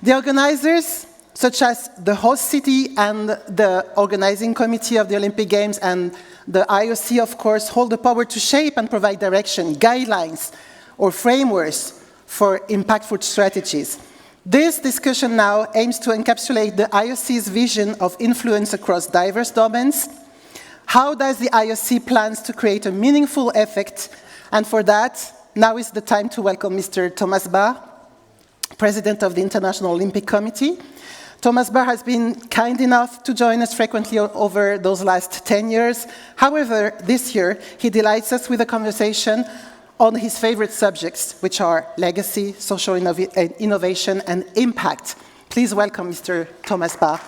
The organizers, such as the host city and the organizing committee of the Olympic Games and the IOC, of course, hold the power to shape and provide direction, guidelines, or frameworks for impactful strategies. This discussion now aims to encapsulate the IOC's vision of influence across diverse domains. How does the IOC plans to create a meaningful effect? And for that, now is the time to welcome Mr. Thomas Bach, President of the International Olympic Committee. Thomas Bach has been kind enough to join us frequently over those last 10 years. However, this year, he delights us with a conversation on his favorite subjects, which are legacy, social innovation, and impact. Please welcome Mr. Thomas Bach.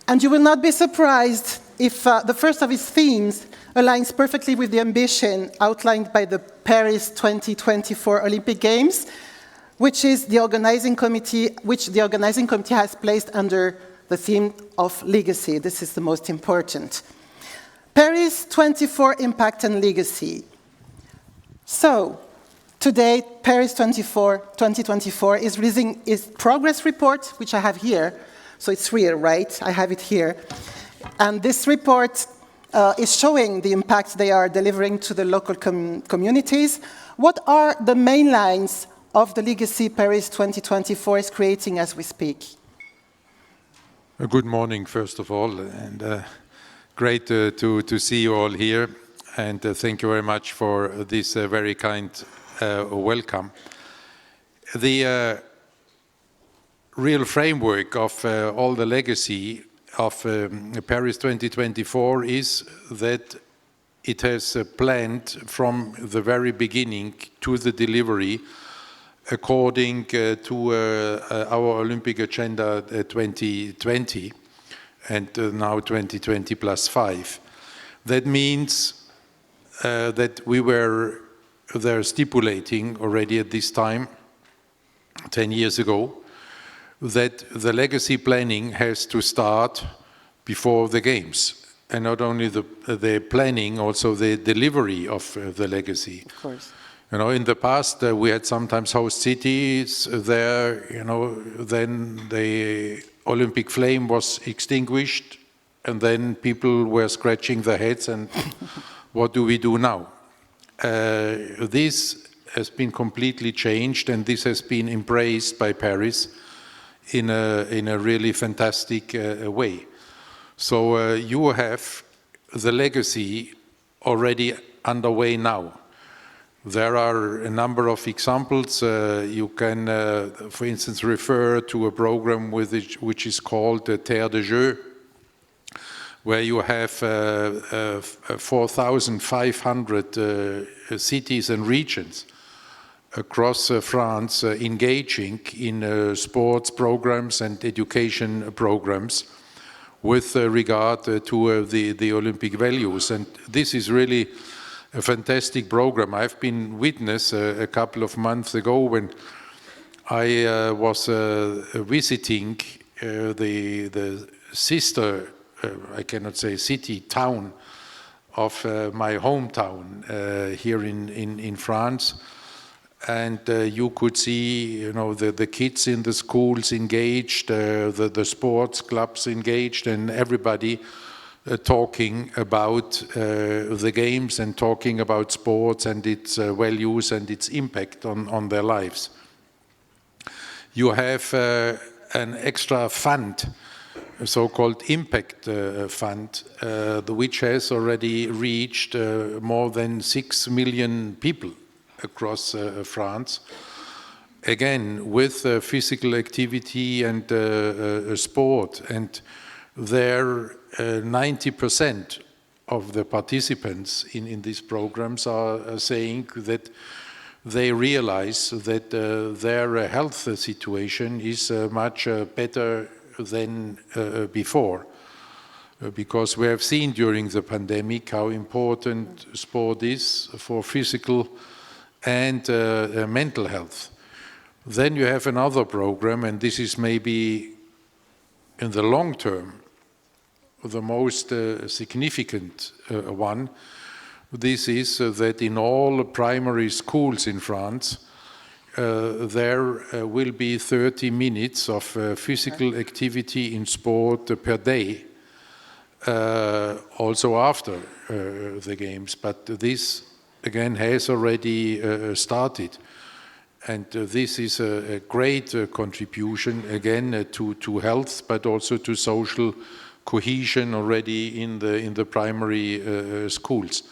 And you will not be surprised if the first of his themes aligns perfectly with the ambition outlined by the Paris 2024 Olympic Games, which the organizing committee has placed under the theme of legacy. This is the most important. Paris 24 Impact and Legacy. So, today, Paris 2024 is releasing its progress report, which I have here. So it's real, right? I have it here. And this report is showing the impact they are delivering to the local communities. What are the main lines of the legacy Paris 2024 is creating as we speak? Good morning, first of all, and great to see you all here. And thank you very much for this very kind welcome. The real framework of all the legacy of Paris 2024 is that it has planned from the very beginning to the delivery according to our Olympic Agenda 2020 and now 2020 plus 5. That means that we were there stipulating already at this time, 10 years ago, that the legacy planning has to start before the Games. And not only the planning, also the delivery of the legacy. Of course. You know, in the past, we had sometimes host cities there, you know, then the Olympic flame was extinguished, and then people were scratching their heads, and what do we do now? This has been completely changed, and this has been embraced by Paris in a really fantastic way. So you have the legacy already underway now. There are a number of examples. You can, for instance, refer to a program which is called Terre de Jeux, where you have 4,500 cities and regions across France engaging in sports programs and education programs with regard to the Olympic values. And this is really a fantastic program. I've been witness a couple of months ago when I was visiting the sister, I cannot say city, town of my hometown here in France. And you could see, you know, the kids in the schools engaged, the sports clubs engaged, and everybody talking about the games and talking about sports and its values and its impact on their lives. You have an extra fund, a so-called impact fund, which has already reached more than 6 million people across France. Again, with physical activity and sport, and there 90% of the participants in these programs are saying that they realize that their health situation is much better than before. Because we have seen during the pandemic how important sport is for physical and mental health. Then you have another program, and this is maybe in the long term the most significant one. This is that in all primary schools in France, there will be 30 minutes of physical activity in sport per day, also after the games. But this, again, has already started. And this is a great contribution, again, to health, but also to social cohesion already in the primary schools.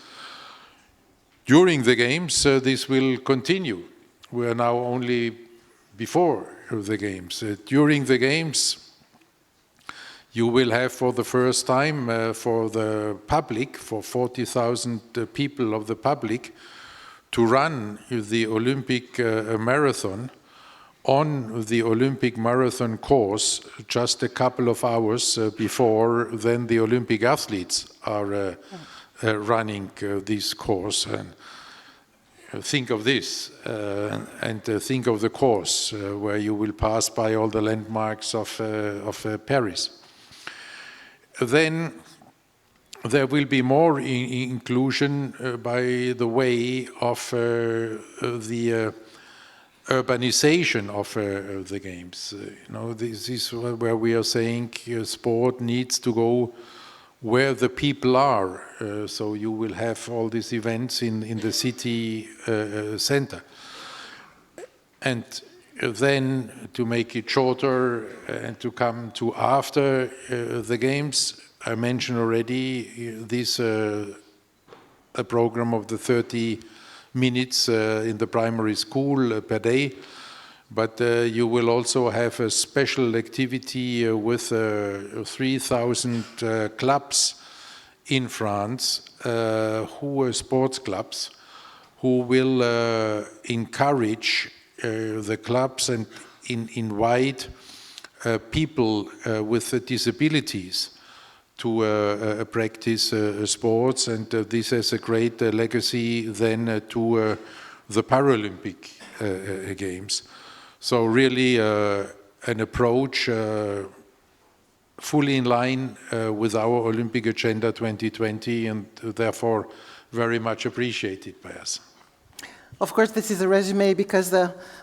During the games, this will continue. We are now only before the games. During the games, you will have for the first time for the public, for 40,000 people of the public, to run the Olympic marathon on the Olympic marathon course just a couple of hours before then the Olympic athletes are running this course. And think of this and think of the course where you will pass by all the landmarks of Paris. Then there will be more inclusion by the way of the urbanization of the games. This is where we are saying sport needs to go where the people are. So you will have all these events in the city center. And then to make it shorter and to come to after the games, I mentioned already this a program of the 30 minutes in the primary school per day, but you will also have a special activity with 3,000 clubs in France, who are sports clubs, who will encourage the clubs and invite people with disabilities to practice sports, and this has a great legacy then to the Paralympic Games. So really an approach fully in line with our Olympic Agenda 2020, and therefore very much appreciated by us. Of course, this is a resume because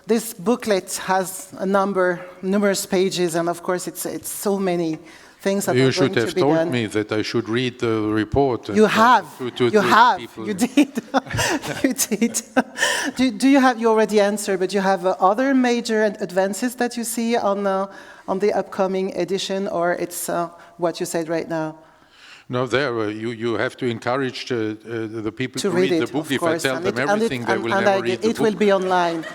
this booklet has numerous pages, and of course it's so many things that you are going to be done. You should have told me that I should read the report. You have. You have. You did. You did. You already answered, but you have other major advances that you see on the upcoming edition, or it's what you said right now? No, you have to encourage the people to read the book. If I tell them everything, they will never read the book. It will be online.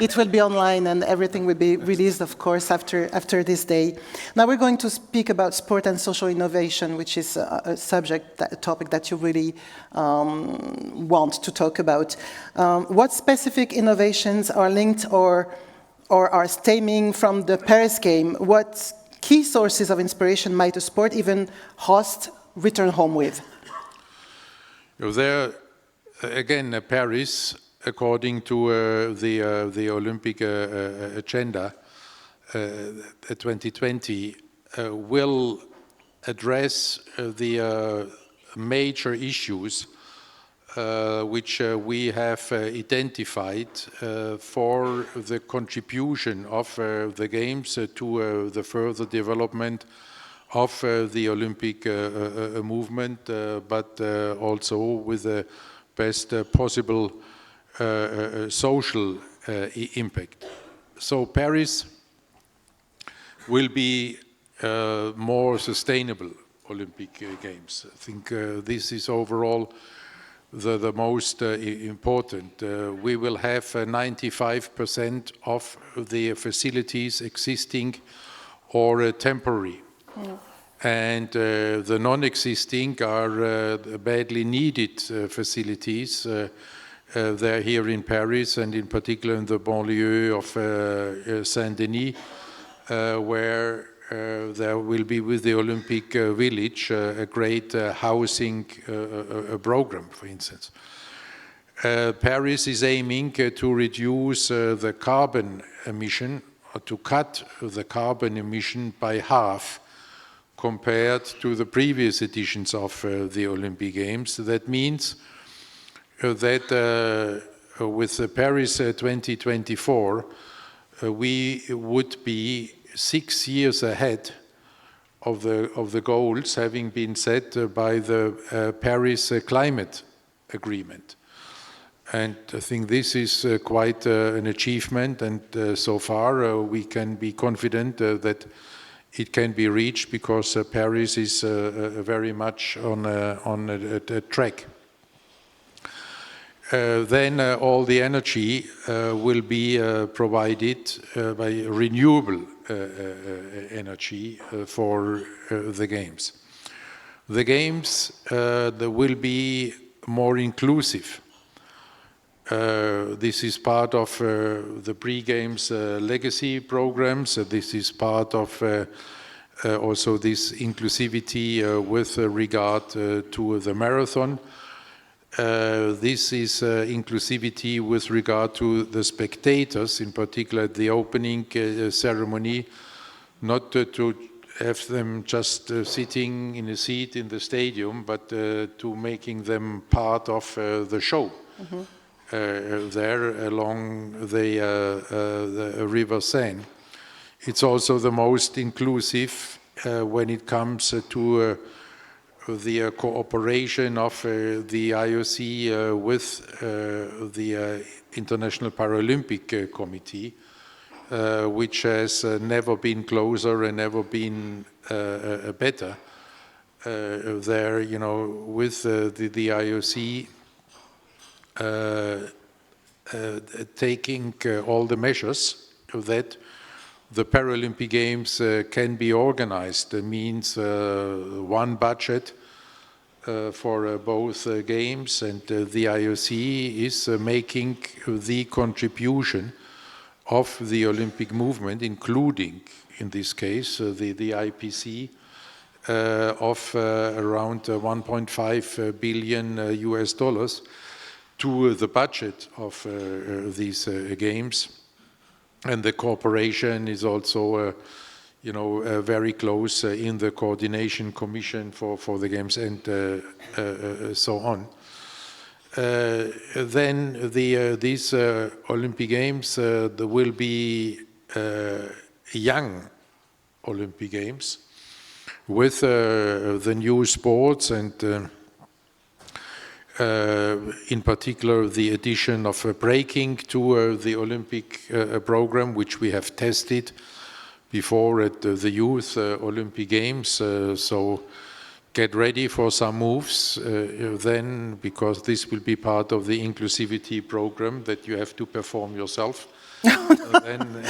It will be online, and everything will be released, of course, after this day. Now we're going to speak about sport and social innovation, which is a topic that you really want to talk about. What specific innovations are linked or are stemming from the Paris game? What key sources of inspiration might a sport even host return home with? There, again, Paris, according to the Olympic Agenda 2020, will address the major issues which we have identified for the contribution of the Games to the further development of the Olympic movement, but also with the best possible social impact. So Paris will be more sustainable Olympic Games. I think this is overall the most important. We will have 95% of the facilities existing or temporary. Mm. And the non-existing are badly needed facilities. They're here in Paris and in particular in the banlieue of Saint-Denis, where there will be with the Olympic Village a great housing program, for instance. Paris is aiming to reduce the carbon emission, or to cut the carbon emission by half compared to the previous editions of the Olympic Games. That means that with Paris 2024, we would be 6 years ahead of the goals having been set by the Paris Climate Agreement. And I think this is quite an achievement, and so far we can be confident that it can be reached, because Paris is very much on a track. Then all the energy will be provided by renewable energy for the Games. The Games will be more inclusive. This is part of the pre-Games legacy programs. This is part of also this inclusivity with regard to the marathon. This is inclusivity with regard to the spectators, in particular at the opening ceremony, not to have them just sitting in a seat in the stadium, but to making them part of the show. There along the River Seine. It's also the most inclusive when it comes to the cooperation of the IOC with the International Paralympic Committee, which has never been closer and never been better. There, you know, with the IOC taking all the measures that the Paralympic Games can be organized. It means one budget for both games, and the IOC is making the contribution of the Olympic movement, including, in this case, the IPC, of around 1.5 billion US dollars to the budget of these games. And the cooperation is also, you know, very close in the coordination commission for the games, and so on. Then these Olympic Games, there will be young Olympic Games with the new sports, and in particular the addition of breaking to the Olympic program, which we have tested before at the Youth Olympic Games. So get ready for some moves then, because this will be part of the inclusivity program that you have to perform yourself. Then,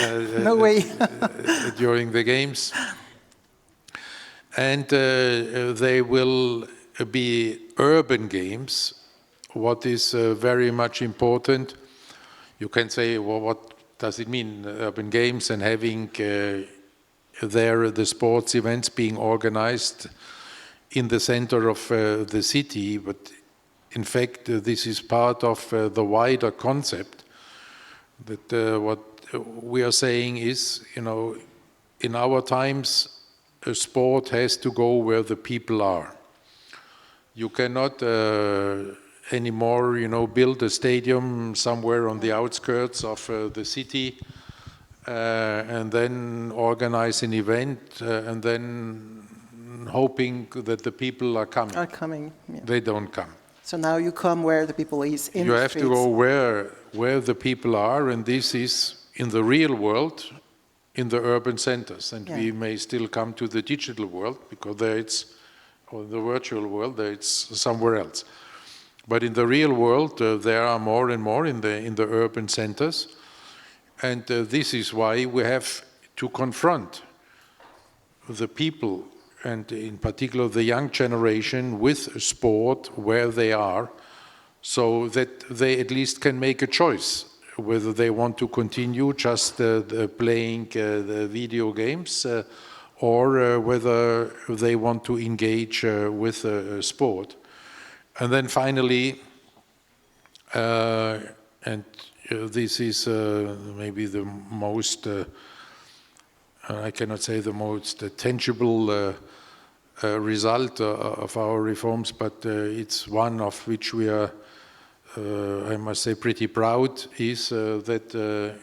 no way. During the Games. And they will be urban games. What is very much important, you can say, well, what does it mean, urban games, and having there the sports events being organized in the center of the city? But in fact, this is part of the wider concept that what we are saying is, you know, in our times, a sport has to go where the people are. You cannot anymore, you know, build a stadium somewhere on the outskirts of the city and then organize an event and then hoping that the people are coming. Yeah. They don't come. So now you come where the people is in you the have streets. to go where the people are, and this is in the real world, in the urban centers. And we may still come to the digital world, because there it's, or the virtual world, there it's somewhere else. But in the real world, there are more and more in the urban centers. And this is why we have to confront the people, and in particular the young generation, with sport where they are, so that they at least can make a choice whether they want to continue just playing the video games or whether they want to engage with sport. And then finally, and this is maybe the most, I cannot say the most tangible result of our reforms, but it's one of which we are, I must say, pretty proud, is that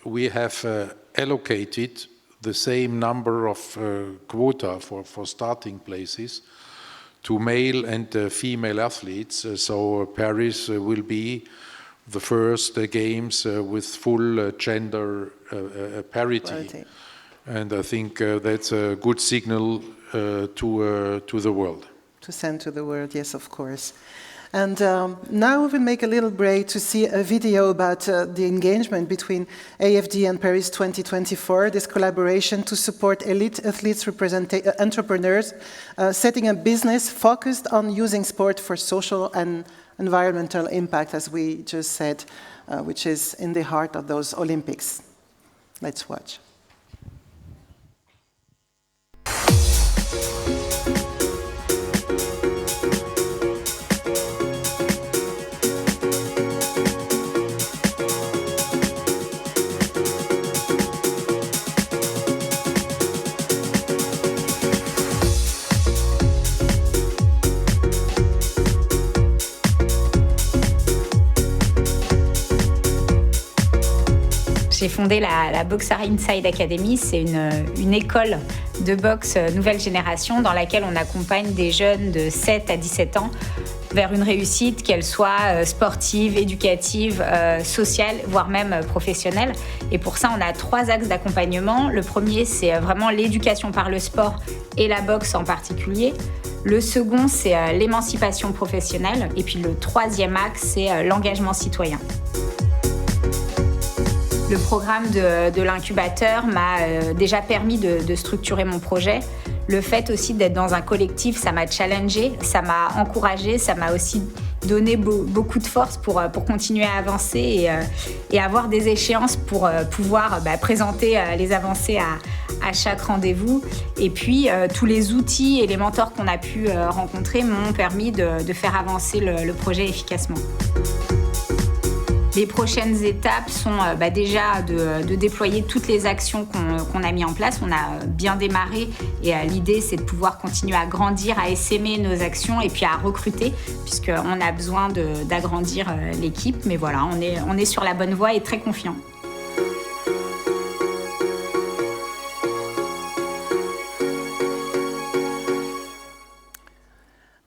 we have allocated the same number of quota for starting places to male and female athletes. So Paris will be the first games with full gender parity. And I think that's a good signal to the world. To send to the world, yes, of course. And now we will make a little break to see a video about the engagement between AFD and Paris 2024, this collaboration to support elite athletes, entrepreneurs, setting a business focused on using sport for social and environmental impact, as we just said, which is in the heart of those Olympics. Let's watch. J'ai fondé la Boxer Inside Academy. C'est une école de boxe nouvelle génération dans laquelle on accompagne des jeunes de 7 à 17 ans vers une réussite, qu'elle soit sportive, éducative, sociale, voire même professionnelle. Et pour ça, on a 3 axes d'accompagnement. Le premier, c'est vraiment l'éducation par le sport et la boxe en particulier. Le second, c'est l'émancipation professionnelle. Et puis le troisième axe, c'est l'engagement citoyen. Le programme de l'incubateur m'a déjà permis de structurer mon projet. Le fait aussi d'être dans un collectif, ça m'a challengé, ça m'a encouragé, ça m'a aussi donné beaucoup de force pour continuer à avancer et avoir des échéances pour pouvoir présenter les avancées à chaque rendez-vous. Et puis, tous les outils et les mentors qu'on a pu rencontrer m'ont permis de faire avancer le projet efficacement. Les prochaines étapes sont déjà de déployer toutes les actions qu'on a mises en place. On a bien démarré et l'idée, c'est de pouvoir continuer à grandir, à essaimer nos actions et puis à recruter, puisqu'on a besoin d'agrandir l'équipe. Mais voilà, on est sur la bonne voie et très confiant.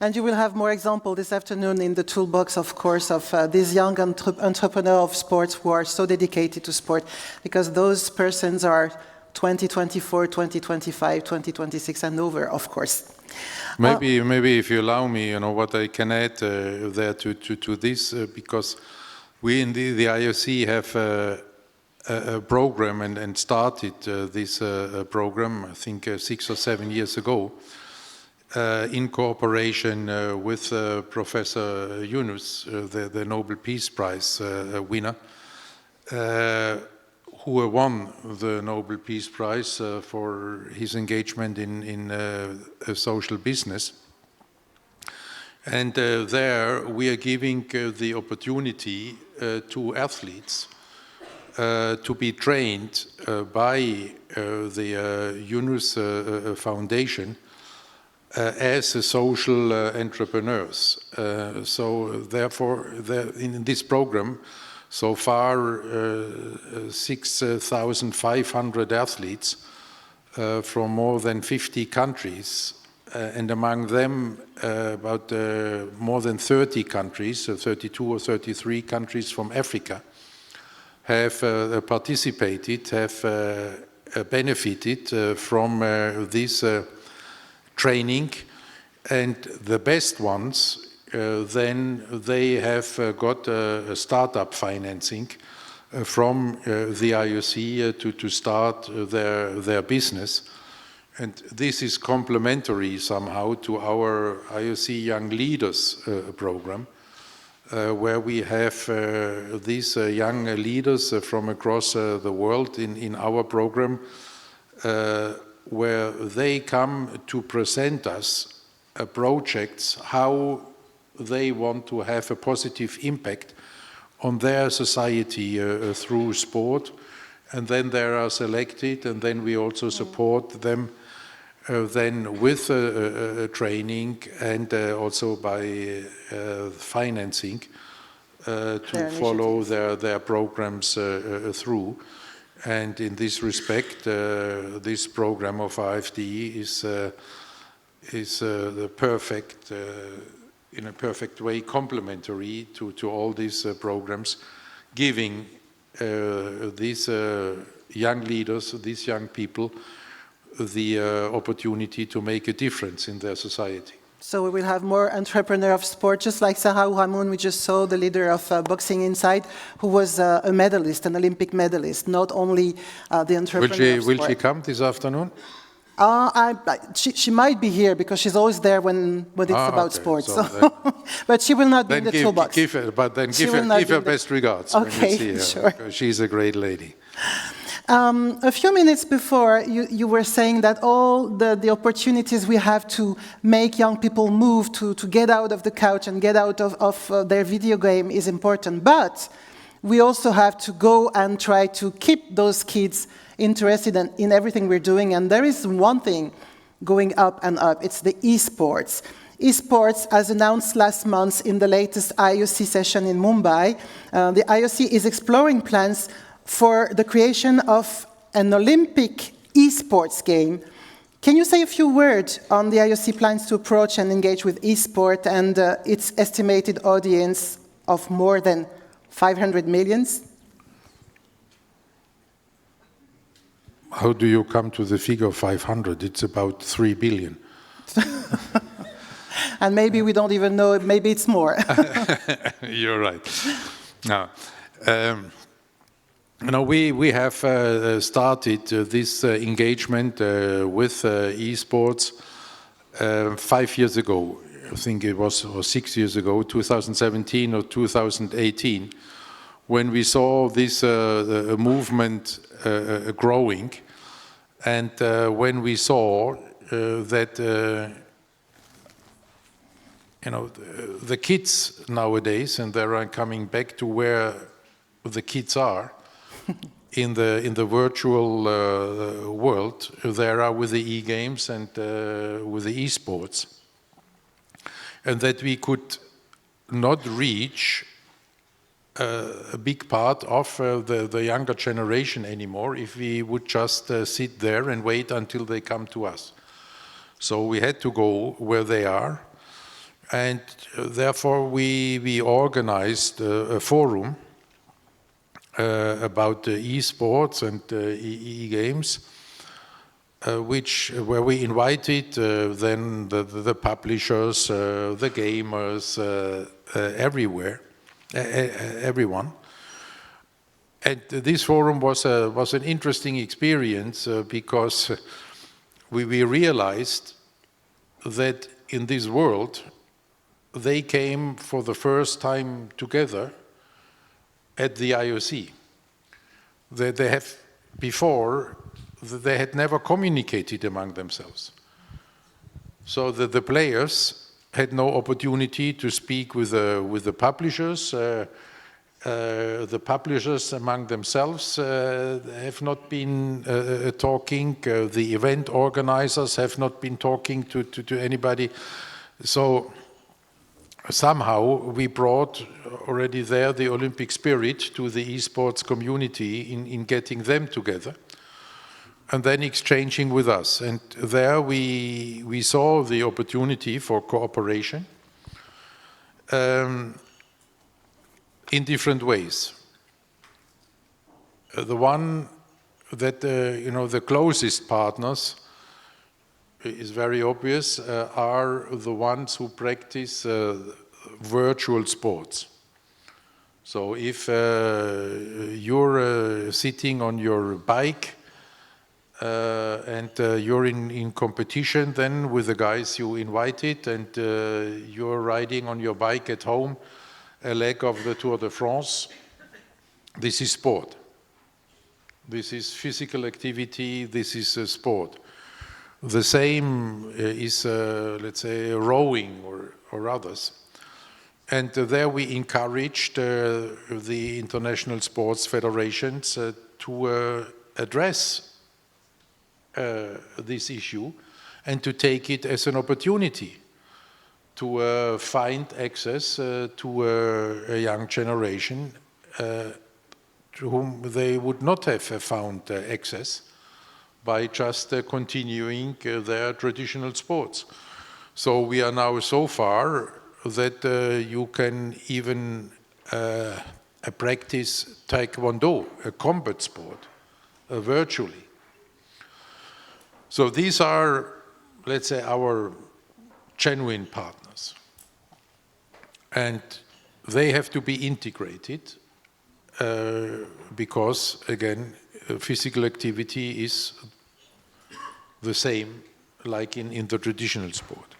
And you will have more examples this afternoon in the toolbox, of course, of these young entrepreneurs of sports who are so dedicated to sport, because those persons are 2024, 2025, 2026 and over, of course. Maybe if you allow me, what I can add there to this, because we in the IOC have a program and started this program, I think 6 or 7 years ago, in cooperation with Professor Yunus, the Nobel Peace Prize winner, who won the Nobel Peace Prize for his engagement in social business. And there we are giving the opportunity to athletes to be trained by the Yunus Foundation as social entrepreneurs. So therefore, in this program, so far 6,500 athletes from more than 50 countries, and among them about more than 30 countries, 32 or 33 countries from Africa, have participated, have benefited from this training, and the best ones, then they have got a startup financing from the IOC to start their business. And this is complementary somehow to our IOC Young Leaders program, where we have these young leaders from across the world in our program, where they come to present us projects, how they want to have a positive impact on their society through sport. And then they are selected, and then we also support them then with training and also by financing to follow their programs through. And in this respect, this program of AfD is the perfect, in a perfect way, complementary to all these programs, giving these young leaders, these young people, the opportunity to make a difference in their society. So we will have more entrepreneur of sport, just like Sarah Ramoun, we just saw, the leader of Boxing Inside, who was a medalist, an Olympic medalist, not only the entrepreneur of sport. Will she come this afternoon? She might be here because she's always there when it's about sports. So but she will not be in the toolbox. Give her best regards when you see her. Sure. Because she's a great lady. A few minutes before, you were saying that all the opportunities we have to make young people move, to get out of the couch and get out of their video game is important. But we also have to go and try to keep those kids interested in everything we're doing. And there is one thing going up and up. It's the esports. Esports, as announced last month in the latest IOC session in Mumbai, the IOC is exploring plans for the creation of an Olympic esports game. Can you say a few words on the IOC plans to approach and engage with esport and its estimated audience of more than 500 million? How do you come to the figure of 500? It's about 3 billion. And maybe we don't even know, maybe it's more. You're right. Now, we have started this engagement with esports 5 years ago. I think it was 6 years ago, 2017 or 2018, when we saw this movement growing, and when we saw that the kids nowadays, and they're coming back to where the kids are in the virtual world, they are with the e-games and with the esports, and that we could not reach a big part of the younger generation anymore if we would just sit there and wait until they come to us. So we had to go where they are, and therefore we organized a forum about esports and e-games, where we invited then the publishers, the gamers, everyone. And this forum was an interesting experience because we realized that in this world they came for the first time together at the IOC. They have before, they had never communicated among themselves. So the players had no opportunity to speak with the publishers. The publishers among themselves have not been talking. The event organizers have not been talking to anybody. So somehow we brought already there the Olympic spirit to the esports community in getting them together and then exchanging with us. And there we saw the opportunity for cooperation in different ways. The one that, the closest partners is very obvious, are the ones who practice virtual sports. So if you're sitting on your bike and you're in competition then with the guys you invited, and you're riding on your bike at home a leg of the Tour de France, this is sport. This is physical activity, this is sport. The same is, let's say, rowing or others. And there we encouraged the international sports federations to address this issue and to take it as an opportunity to find access to a young generation to whom they would not have found access by just continuing their traditional sports. So we are now so far that you can even practice Taekwondo, a combat sport, virtually. So these are, let's say, our genuine partners. And they have to be integrated because, again, physical activity is the same like in the traditional sport.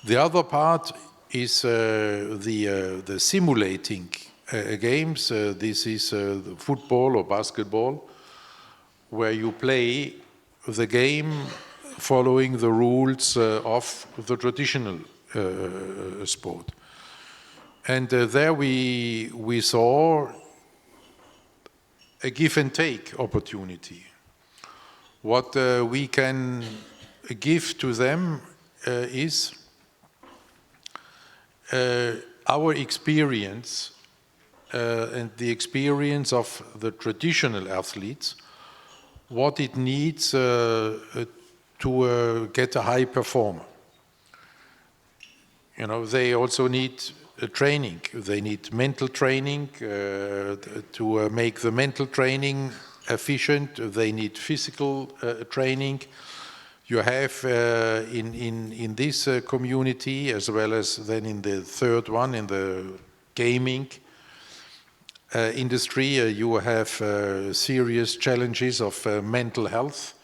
The other part is the simulating games. This is football or basketball, where you play the game following the rules of the traditional sport. And there we saw a give and take opportunity. What we can give to them is our experience and the experience of the traditional athletes, what it needs to get a high performer. You know, they also need training. They need mental training to make the mental training efficient. They need physical training. You have in this community, as well as then in the third one, in the gaming industry, you have serious challenges of mental health.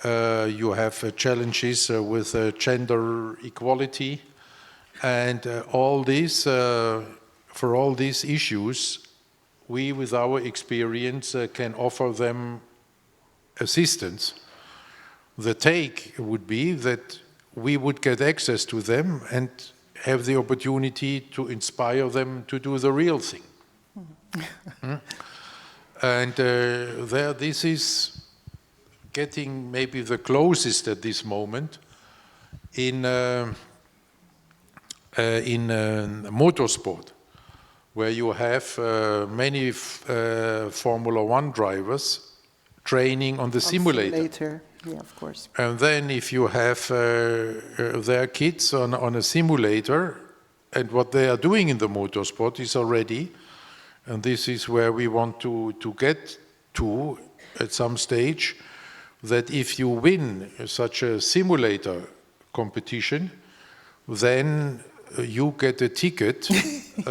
You have challenges with gender equality. And all this, for all these issues, we, with our experience, can offer them assistance. The take would be that we would get access to them and have the opportunity to inspire them to do the real thing. And there, this is getting maybe the closest at this moment in motorsport, where you have many Formula One drivers training on the simulator. Yeah, of course. And then if you have their kids on a simulator, and what they are doing in the motorsport is already, and this is where we want to get to at some stage, that if you win such a simulator competition, then you get a ticket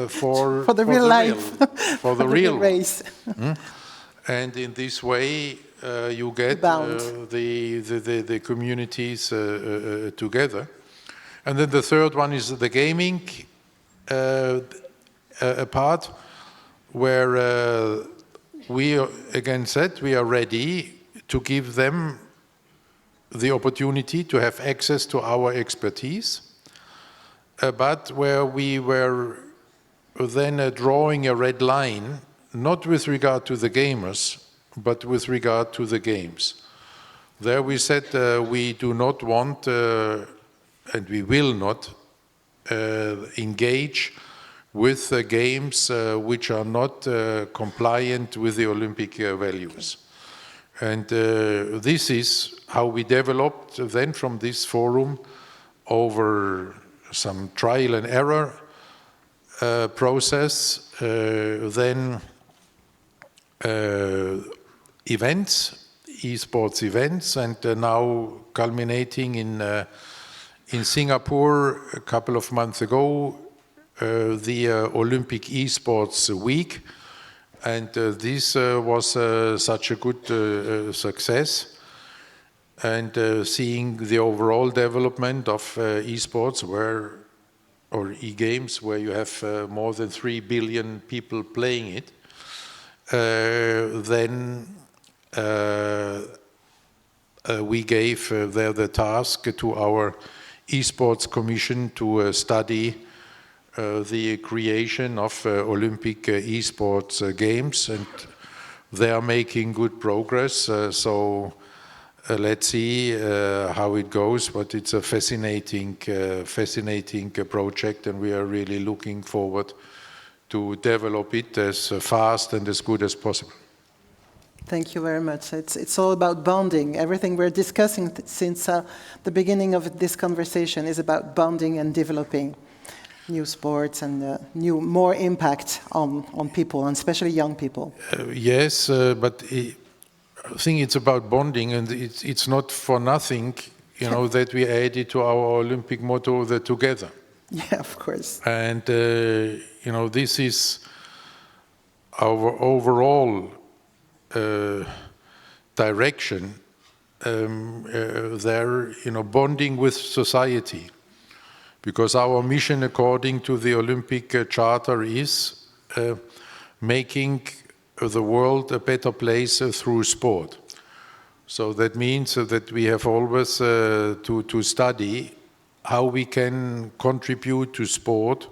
for the real life, for the real race. And in this way, you get the communities together. And then the third one is the gaming part, where we again said we are ready to give them the opportunity to have access to our expertise, but where we were then drawing a red line, not with regard to the gamers, but with regard to the games. There we said we do not want, and we will not, engage with games which are not compliant with the Olympic values. And this is how we developed then from this forum over some trial and error process, then events, esports events, and now culminating in Singapore a couple of months ago, the Olympic Esports Week. And this was such a good success. And seeing the overall development of esports, or e-games, where you have more than 3 billion people playing it, then we gave there the task to our esports commission to study the creation of Olympic esports games, and they are making good progress. So let's see how it goes, but it's a fascinating project, and we are really looking forward to develop it as fast and as good as possible. Thank you very much. It's all about bonding. Everything we're discussing since the beginning of this conversation is about bonding and developing new sports and more impact on people, and especially young people. Yes, but I think it's about bonding, and it's not for nothing, that we added to our Olympic motto, the together. Yeah, of course. And, this is our overall direction there, bonding with society. Because our mission, according to the Olympic Charter, is making the world a better place through sport. So that means that we have always to study how we can contribute to sport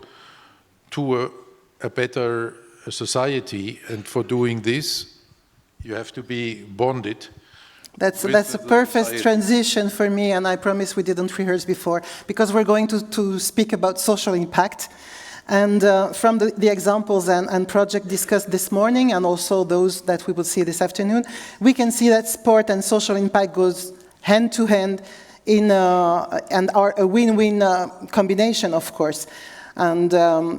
to a better society, and for doing this, you have to be bonded. That's a perfect transition for me, and I promise we didn't rehearse before, because we're going to speak about social impact. And from the examples and project discussed this morning, and also those that we will see this afternoon, we can see that sport and social impact goes hand to hand and are a win-win combination, of course. And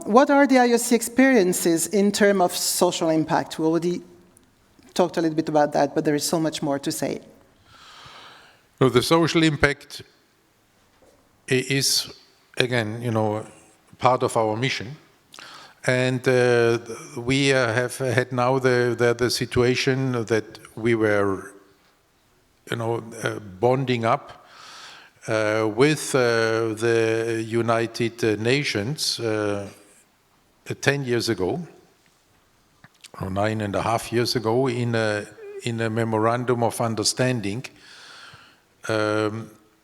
what are the IOC experiences in terms of social impact? We already talked a little bit about that, but there is so much more to say. So the social impact is, again, part of our mission. And we have had now the situation that we were, bonding up with the United Nations 10 years ago, or 9.5 years ago, in a memorandum of understanding,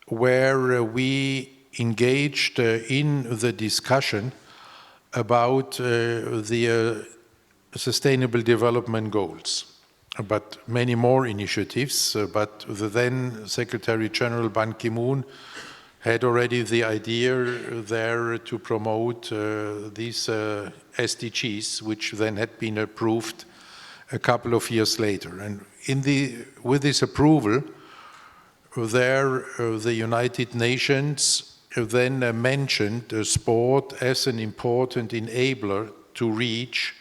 where we engaged in the discussion about the Sustainable Development Goals, but many more initiatives. But the then Secretary General Ban Ki-moon had already the idea there to promote these SDGs, which then had been approved a couple of years later. And with this approval, there the United Nations then mentioned sport as an important enabler to reach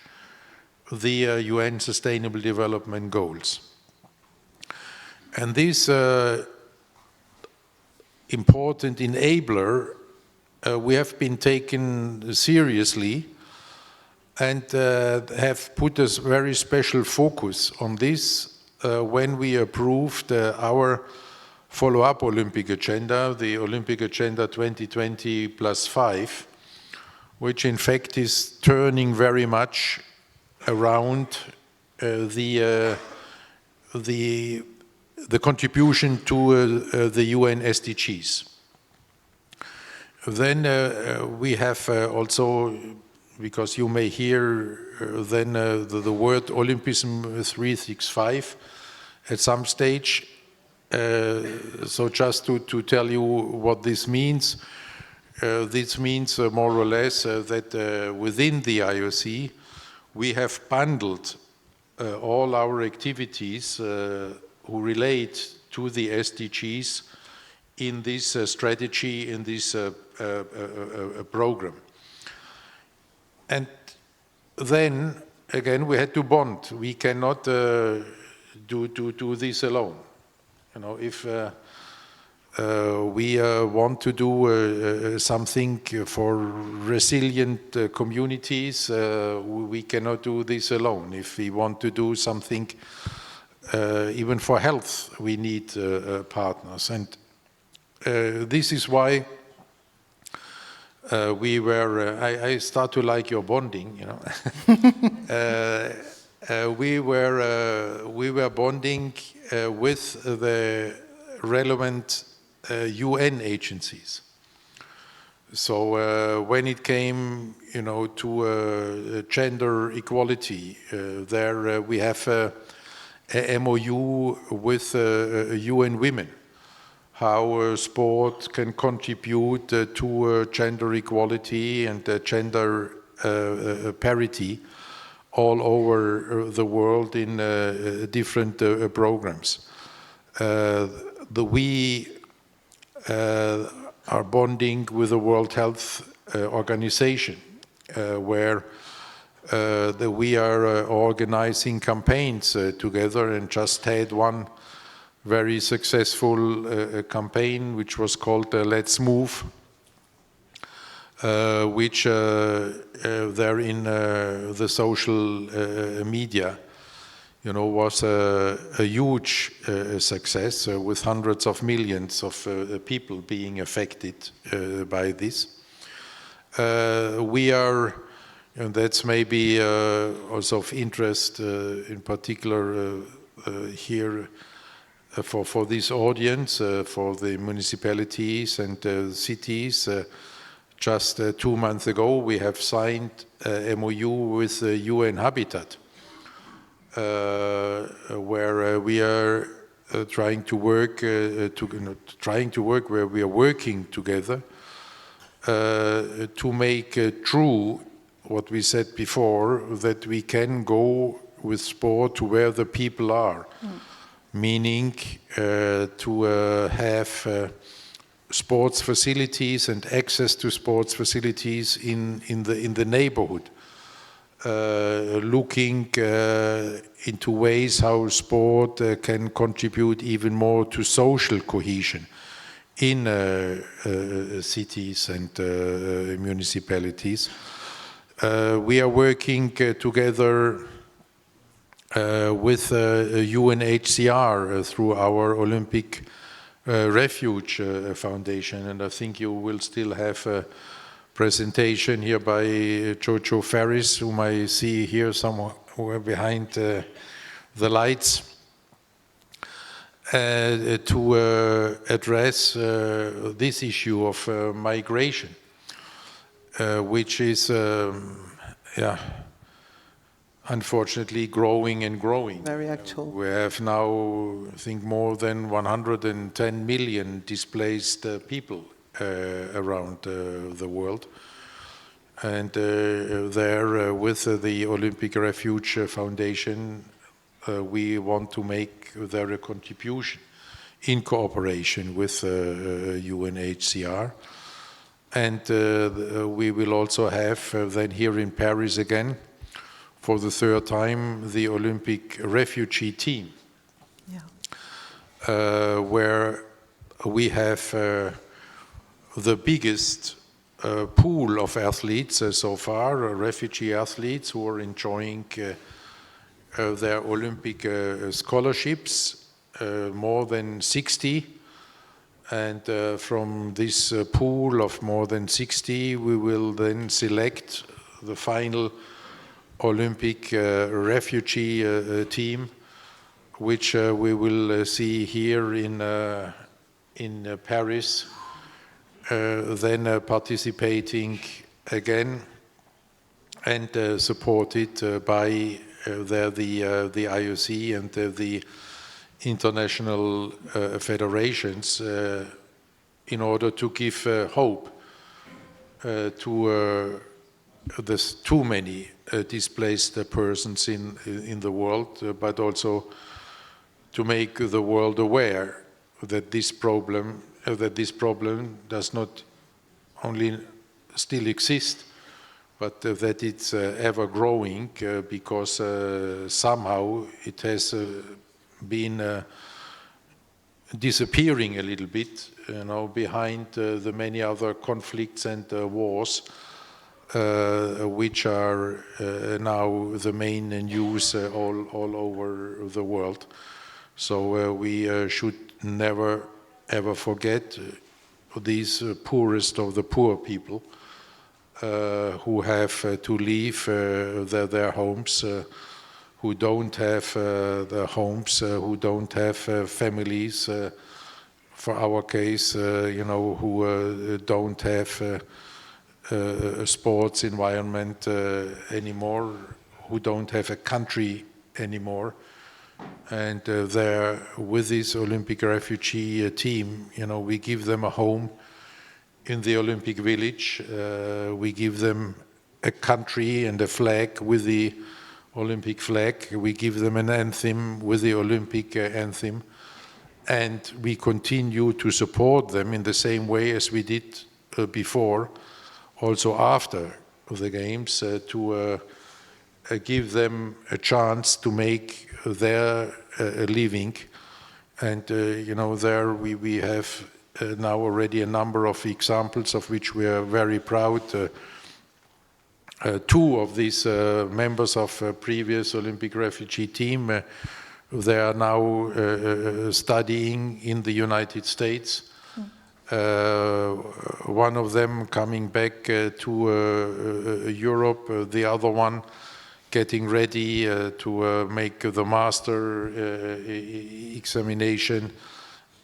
the UN Sustainable Development Goals. And this important enabler we have been taken seriously and have put a very special focus on this when we approved our follow-up Olympic agenda, the Olympic Agenda 2020 +5, which in fact is turning very much around the contribution to the UN SDGs. Then we have also, because you may hear then the word Olympism 365 at some stage. So just to tell you what this means more or less that within the IOC we have bundled all our activities who relate to the SDGs in this strategy, in this program. And then again we had to bond. We cannot do this alone. If we want to do something for resilient communities, we cannot do this alone. If we want to do something even for health, we need partners. And this is why we were, I start to like your bonding, we were bonding with the relevant UN agencies. So when it came, to gender equality, there we have a MOU with UN Women, how sport can contribute to gender equality and gender parity all over the world in different programs. We are bonding with the World Health Organization, where we are organizing campaigns together, and just had one very successful campaign which was called Let's Move, which there in the social media, was a huge success with hundreds of millions of people being affected by this. We are, and that's maybe also of interest in particular here for this audience, for the municipalities and cities. Just 2 months ago, we have signed a MOU with UN Habitat, where we are trying to work, where we are working together to make true what we said before, that we can go with sport to where the people are, meaning to have sports facilities and access to sports facilities in the neighborhood, looking into ways how sport can contribute even more to social cohesion in cities and municipalities. We are working together with UNHCR through our Olympic Refuge Foundation, and I think you will still have a presentation here by Jojo Ferris, whom I see here somewhere behind the lights, to address this issue of migration, which is unfortunately growing and growing. Very actual. We have now, I think, more than 110 million displaced people around the world. And there, with the Olympic Refuge Foundation, we want to make their contribution in cooperation with UNHCR. And we will also have then here in Paris again, for the third time, the Olympic refugee team, where we have the biggest pool of athletes so far, refugee athletes who are enjoying their Olympic scholarships, more than 60. And from this pool of more than 60, we will then select the final Olympic refugee team, which we will see here in Paris, then participating again and supported by the IOC and the international federations in order to give hope to there's too many displaced persons in the world, but also to make the world aware that this problem does not only still exist, but that it's ever growing because somehow it has been disappearing a little bit, behind the many other conflicts and wars, which are now the main news all over the world. So we should never ever forget these poorest of the poor people who have to leave their homes, who don't have their homes, who don't have families. For our case, who don't have a sports environment anymore, who don't have a country anymore, And there, with this Olympic refugee team, we give them a home in the Olympic Village. We give them a country and a flag with the Olympic flag. We give them an anthem with the Olympic anthem. And we continue to support them in the same way as we did before, also after the Games, to give them a chance to make their living. And, there we have now already a number of examples of which we are very proud. Two of these members of previous Olympic refugee team, they are now studying in the United States. One of them coming back to Europe, the other one getting ready to make the master examination,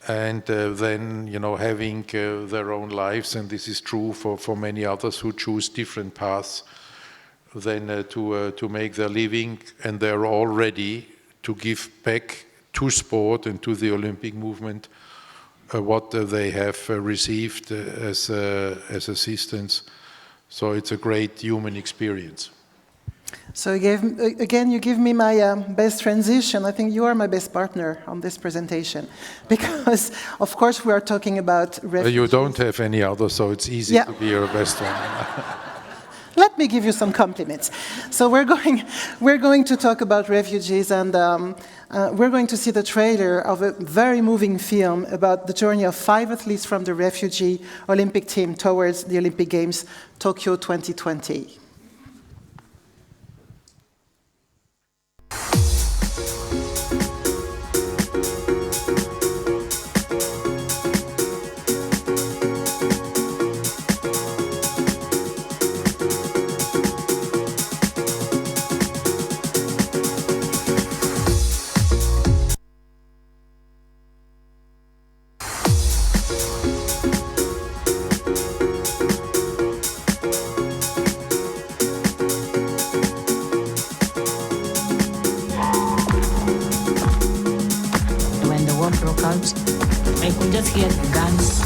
and then having their own lives. And this is true for many others who choose different paths than to make their living, and they're all ready to give back to sport and to the Olympic movement what they have received as assistance. So it's a great human experience. So you give me my best transition. I think you are my best partner on this presentation, because of course we are talking about refugees. You don't have any other, so it's easy to be your best one. Let me give you some compliments. So we're going to talk about refugees, and we're going to see the trailer of a very moving film about the journey of 5 athletes from the refugee Olympic team towards the Olympic Games Tokyo 2020. I could just hear the guns,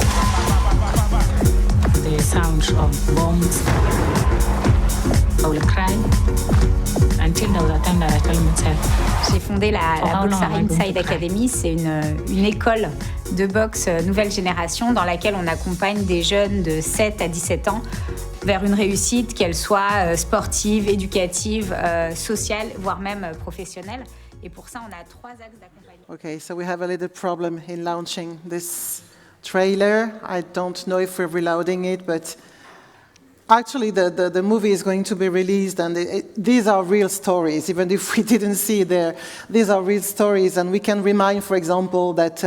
the sounds of bombs. I will cry until there was a time that I told myself. J'ai fondé la Boxer Inside Academy. C'est une école de boxe nouvelle génération dans laquelle on accompagne des jeunes de 7 à 17 ans vers une réussite, qu'elle soit sportive, éducative, sociale, voire même professionnelle. Et pour ça, on a 3 axes d'accompagnement. Okay, so we have a little problem in launching this trailer. I don't know if we're reloading it, but actually the movie is going to be released, and these are real stories, even if we didn't see there. These are real stories, and we can remind, for example, that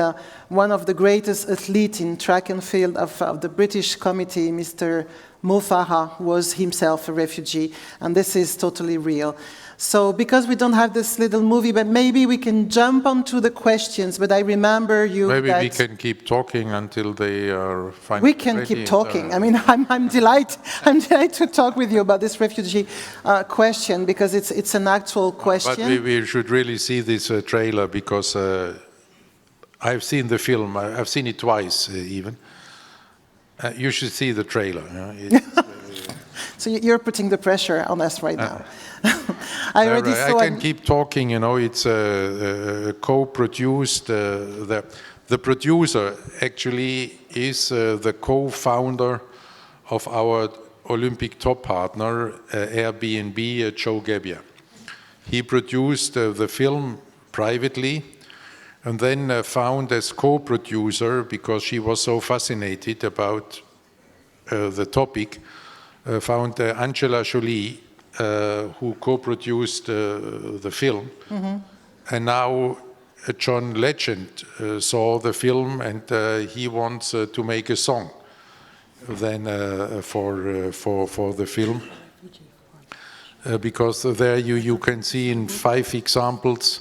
one of the greatest athletes in track and field of the British committee, Mr. Mo Farah, was himself a refugee, and this is totally real. So because we don't have this little movie, but maybe we can jump onto the questions, but I remember you Maybe we can keep talking until they are finally We can keep talking. I mean, I'm delighted to talk with you about this refugee question, because it's an actual question. But we should really see this trailer, because I've seen the film. I've seen it twice even. You should see the trailer. So you're putting the pressure on us right now. I can keep talking, it's co-produced. The producer actually is the co-founder of our Olympic top partner, Airbnb, Joe Gebbia. He produced the film privately, and then found as co-producer, because she was so fascinated about the topic, found Angela Jolie, who co-produced the film. Mm-hmm. And now John Legend saw the film, and he wants to make a song then for the film. Because there you can see in 5 examples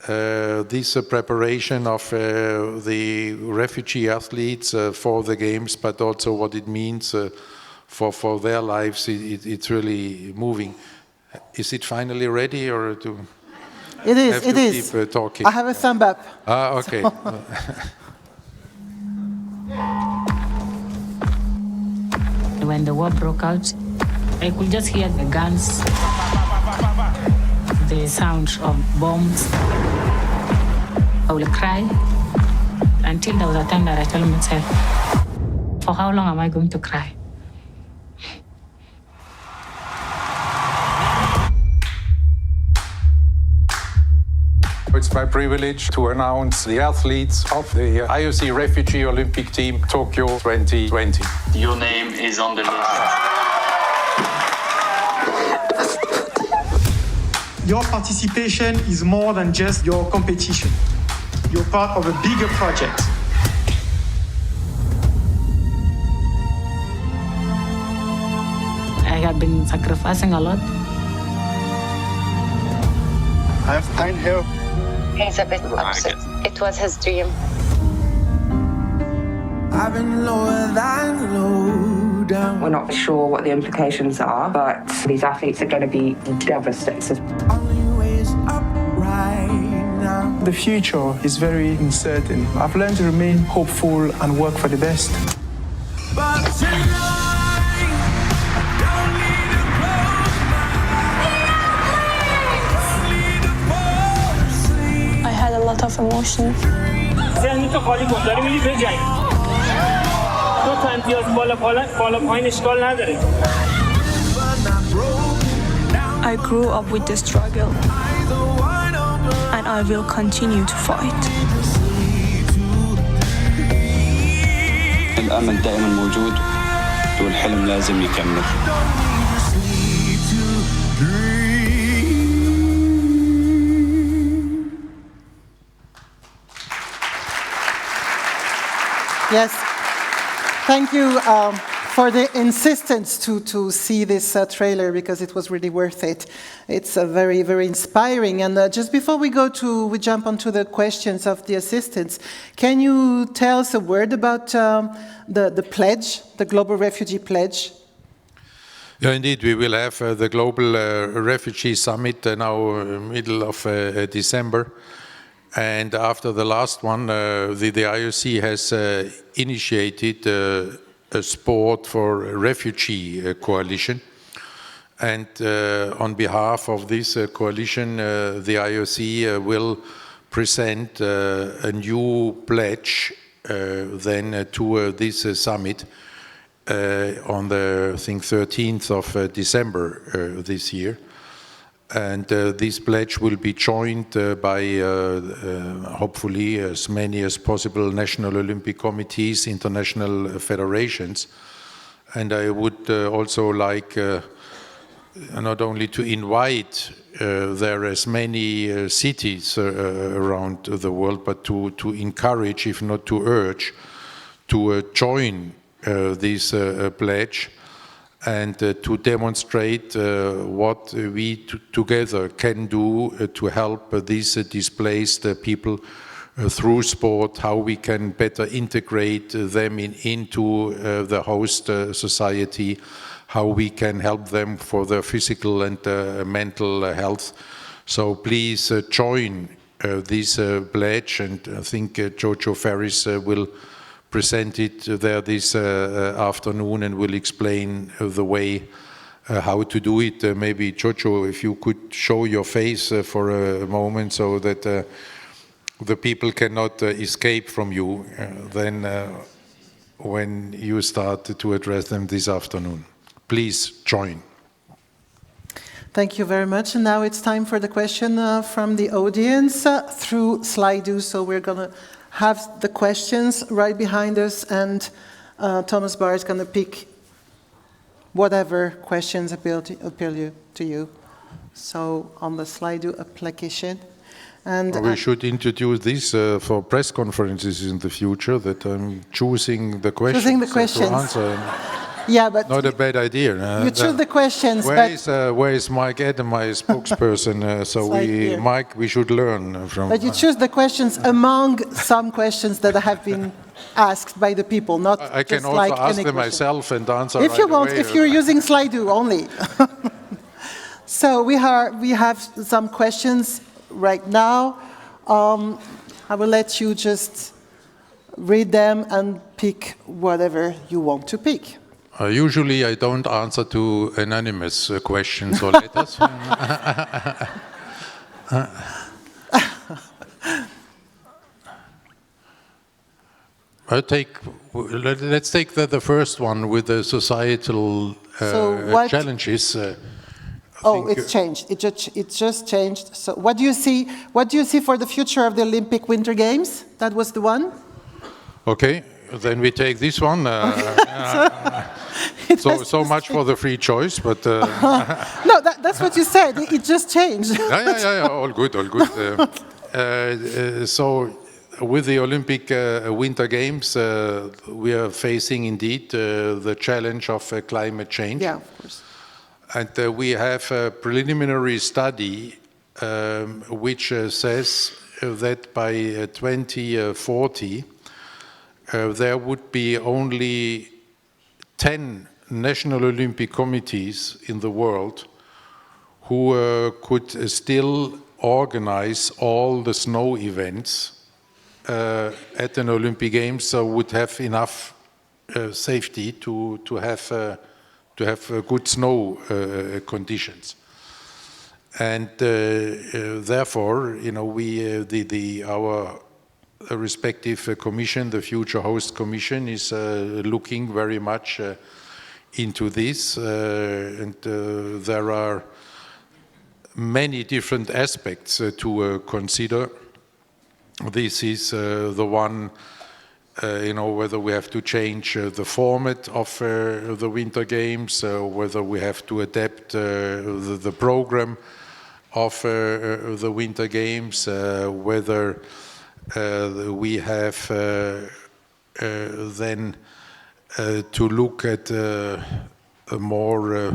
this preparation of the refugee athletes for the Games, but also what it means for their lives. It's really moving. Is it finally ready, or to? It is, have it to is. keep talking. I have a thumb up. Ah, okay. When the war broke out, I could just hear the guns, the sound of bombs. I will cry until there was a time that I told myself, for how long am I going to cry? It's my privilege to announce the athletes of the IOC Refugee Olympic Team Tokyo 2020. Your name is on the list. Your participation is more than just your competition. You're part of a bigger project. I have been sacrificing a lot. I have fine hair. He's a bit upset. It was his dream. I've been lower than low down. We're not sure what the implications are, but these athletes are going to be devastated. Only way is up right now. The future is very uncertain. I've learned to remain hopeful and work for the best. But tonight, I don't need to close my eyes. Only to fall asleep. I had a lot of emotions. I grew up with the struggle, and I will continue to fight. الأمل دائما موجود والحلم لازم يكمل. Yes, thank you for the insistence to see this trailer, because it was really worth it. It's very, very inspiring. And just before we jump onto the questions of the assistants, can you tell us a word about the pledge, the Global Refugee Pledge? Yeah, indeed, we will have the Global Refugee Summit now middle of December. And after the last one, the IOC has initiated a Sport for Refugee coalition. And on behalf of this coalition, the IOC will present a new pledge then to this summit on the, I think, 13th of December this year. And this pledge will be joined by hopefully as many as possible national Olympic committees, international federations. And I would also like not only to invite there as many cities around the world, but to encourage, if not to urge, to join this pledge, and to demonstrate what we together can do to help these displaced people through sport, how we can better integrate them into the host society, how we can help them for their physical and mental health. So please join this pledge, and I think Jojo Ferris will present it there this afternoon and will explain the way how to do it. Maybe Jojo, if you could show your face for a moment so that the people cannot escape from you then when you start to address them this afternoon. Please join. Thank you very much. And now it's time for the question from the audience through Slido. So we're going to have the questions right behind us, and Thomas Bach is going to pick whatever questions appeal to you. So on the Slido application. And we should introduce this for press conferences in the future, that I'm choosing the questions, to answer. Yeah, but not a bad idea. You choose the questions. Where is Mike Adam, my spokesperson? So Mike, we should learn from. But you choose the questions among some questions that have been asked by the people, not I can just also like ask any them question. myself and answer. If you want, if you're using Slido only. So we have some questions right now. I will let you just read them and pick whatever you want to pick. Usually I don't answer to anonymous questions or letters. Let's take the first one with the societal challenges. It's changed. It just changed. So what do you see? What do you see for the future of the Olympic Winter Games? That was the one. Okay, then we take this one. So much for the free choice, but no, that's what you said. It just changed. Yeah. All good. So with the Olympic Winter Games, we are facing indeed the challenge of climate change. Yeah, of course. And we have a preliminary study which says that by 2040 there would be only 10 national Olympic committees in the world who could still organize all the snow events at an Olympic Games, so would have enough safety to have good snow conditions. And therefore, our respective commission, the Future Host Commission, is looking very much into this, and there are many different aspects to consider. This is the one, whether we have to change the format of the Winter Games, whether we have to adapt the program of the Winter Games, whether we have then to look at a more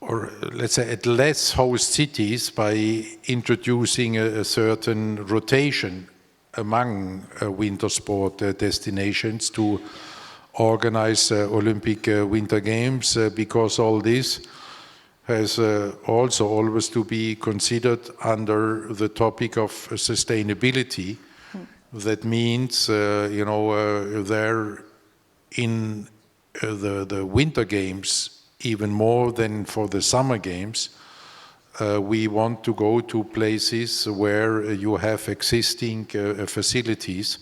or let's say at less host cities by introducing a certain rotation among winter sport destinations to organize Olympic Winter Games, because all this has also always to be considered under the topic of sustainability. That means, there in the Winter Games, even more than for the Summer Games, we want to go to places where you have existing facilities,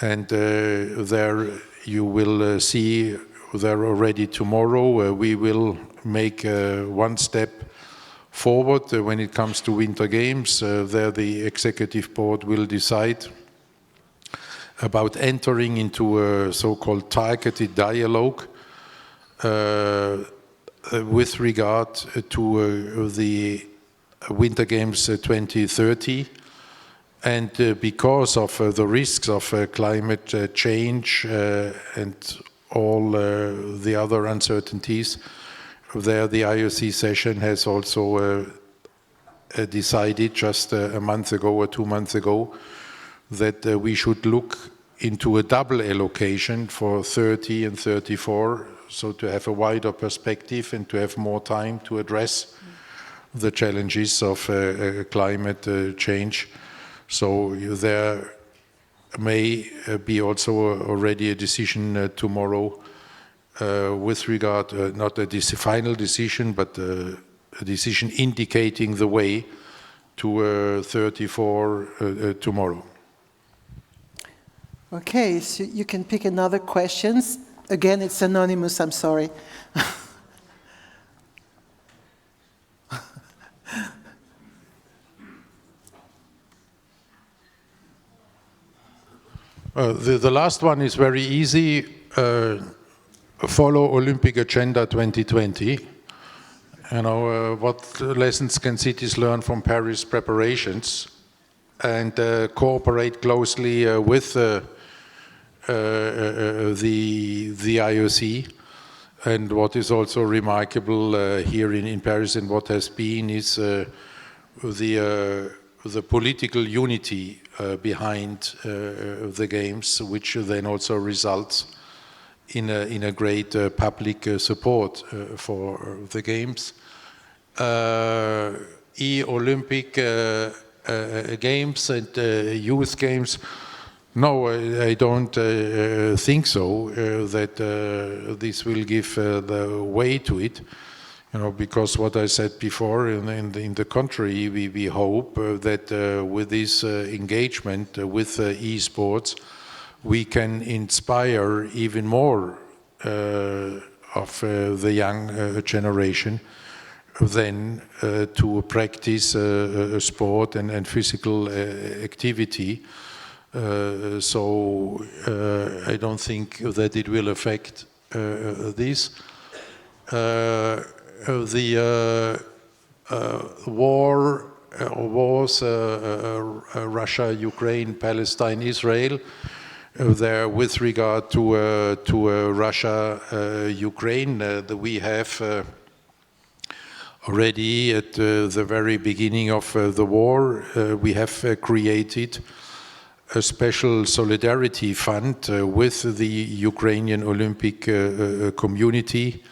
and there you will see there already tomorrow we will make one step forward when it comes to Winter Games. There the Executive Board will decide about entering into a so-called targeted dialogue with regard to the Winter Games 2030, and because of the risks of climate change and all the other uncertainties, there the IOC session has also decided just a month ago or 2 months ago that we should look into a double allocation for 30 and 34, so to have a wider perspective and to have more time to address the challenges of climate change. So there may be also already a decision tomorrow with regard, not a final decision, but a decision indicating the way to 34 tomorrow. Okay, so you can pick another questions. Again, it's anonymous, I'm sorry. The last one is very easy. Follow Olympic Agenda 2020. What lessons can cities learn from Paris preparations, and cooperate closely with the IOC. And what is also remarkable here in Paris and what has been is the political unity behind the games, which then also results in a great public support for the games. Olympic games and youth games. No, I don't think so, that this will give the way to it. Because what I said before, in the contrary, we hope that with this engagement with esports, we can inspire even more of the young generation then to practice sport and physical activity. So I don't think that it will affect this. The wars, Russia, Ukraine, Palestine, Israel, there with regard to Russia, Ukraine, we have already at the very beginning of the war, we have created a special solidarity fund with the Ukrainian Olympic community.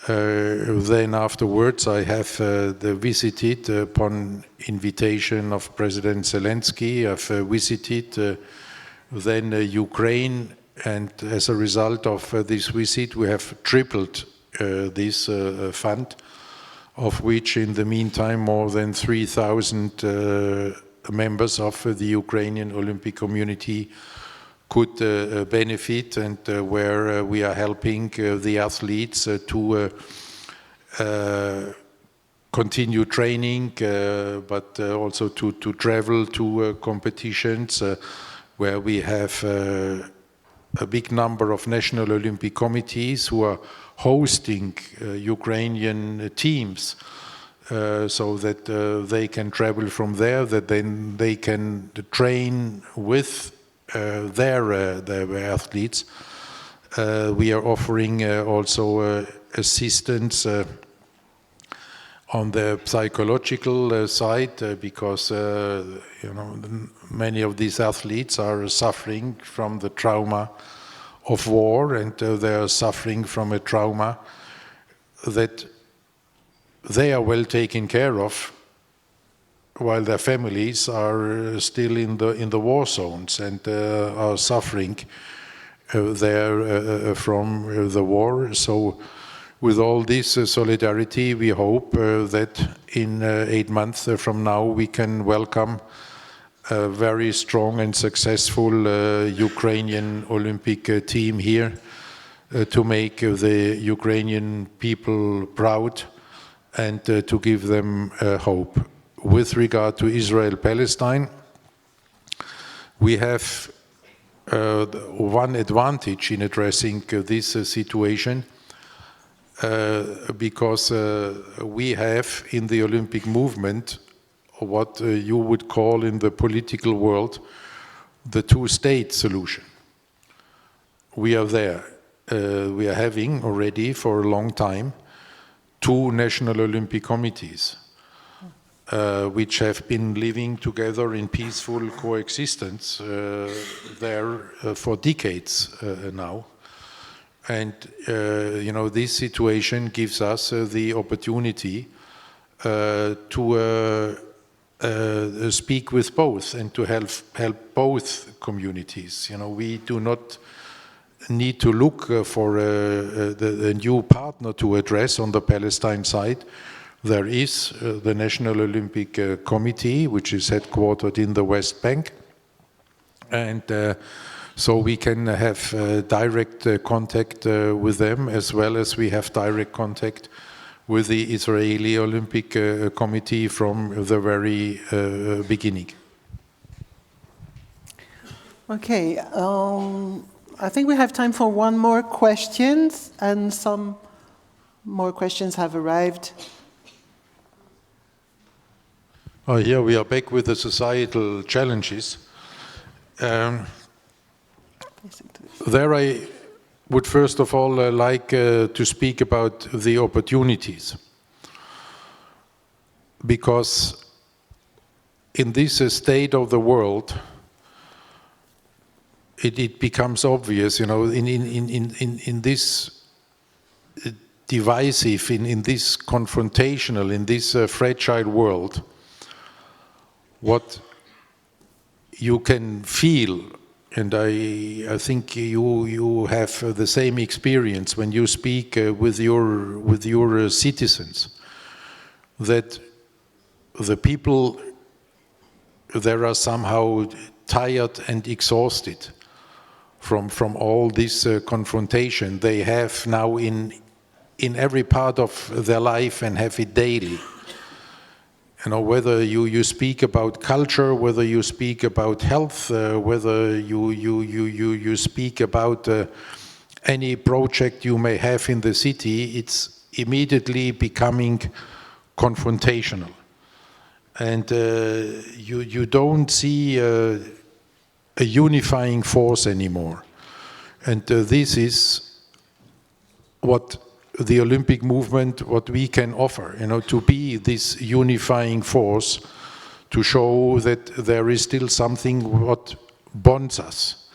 Then afterwards I have visited upon invitation of President Zelensky. I've visited then Ukraine, and as a result of this visit we have tripled this fund, of which in the meantime more than 3,000 members of the Ukrainian Olympic community could benefit, and where we are helping the athletes to continue training, but also to travel to competitions where we have a big number of national Olympic committees who are hosting Ukrainian teams, so that they can travel from there, that then they can train with their athletes. We are offering also assistance on the psychological side, because many of these athletes are suffering from the trauma of war, and they are suffering from a trauma that they are well taken care of, while their families are still in the war zones and are suffering there from the war. So with all this solidarity, we hope that in 8 months from now we can welcome a very strong and successful Ukrainian Olympic team here to make the Ukrainian people proud and to give them hope. With regard to Israel-Palestine, we have one advantage in addressing this situation, because we have in the Olympic movement what you would call in the political world the two-state solution. We are there. We are having already for a long time 2 national Olympic committees, which have been living together in peaceful coexistence there for decades now. And this situation gives us the opportunity to speak with both and to help both communities. We do not need to look for a new partner to address on the Palestine side. There is the National Olympic Committee, which is headquartered in the West Bank, and so we can have direct contact with them, as well as we have direct contact with the Israeli Olympic Committee from the very beginning. Okay, I think we have time for one more question, and some more questions have arrived. Here we are back with the societal challenges. There I would first of all like to speak about the opportunities, because in this state of the world it becomes obvious, in this divisive in this confrontational, in this fragile world, what you can feel, and I think you have the same experience when you speak with your citizens, that the people there are somehow tired and exhausted from all this confrontation they have now in every part of their life and have it daily. You know, whether you speak about culture, whether you speak about health, whether you speak about any project you may have in the city, it's immediately becoming confrontational. And you don't see a unifying force anymore. And this is what the Olympic movement, what we can offer, you know, to be this unifying force, to show that there is still something what bonds us,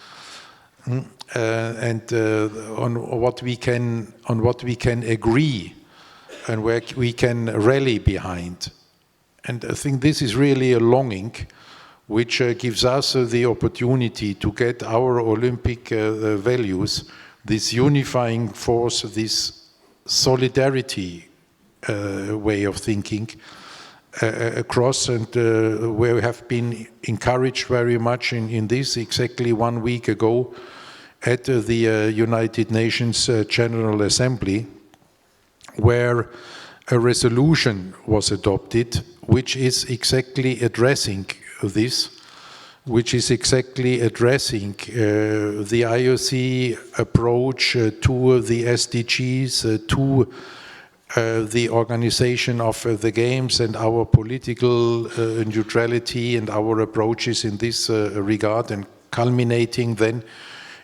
and on what we can agree, and where we can rally behind. And I think this is really a longing which gives us the opportunity to get our Olympic values, this unifying force, this solidarity way of thinking across, and where we have been encouraged very much in this exactly 1 week ago at the United Nations General Assembly, where a resolution was adopted which is exactly addressing this, which is exactly addressing the IOC approach to the SDGs, to the organization of the Games, and our political neutrality and our approaches in this regard, and culminating then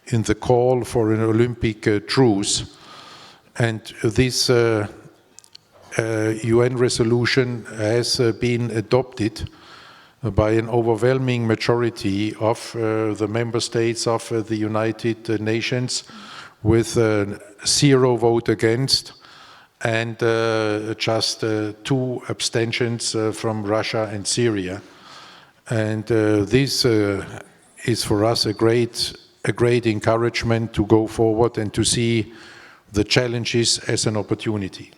in the call for an Olympic truce. And this UN resolution has been adopted by an overwhelming majority of the member states of the United Nations, with 0 vote against and just 2 abstentions from Russia and Syria. And this is for us a great encouragement to go forward and to see the challenges as an opportunity.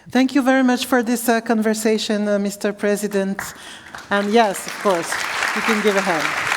Thank you very much for this conversation, Mr. President. And yes, of course, you can give a hand.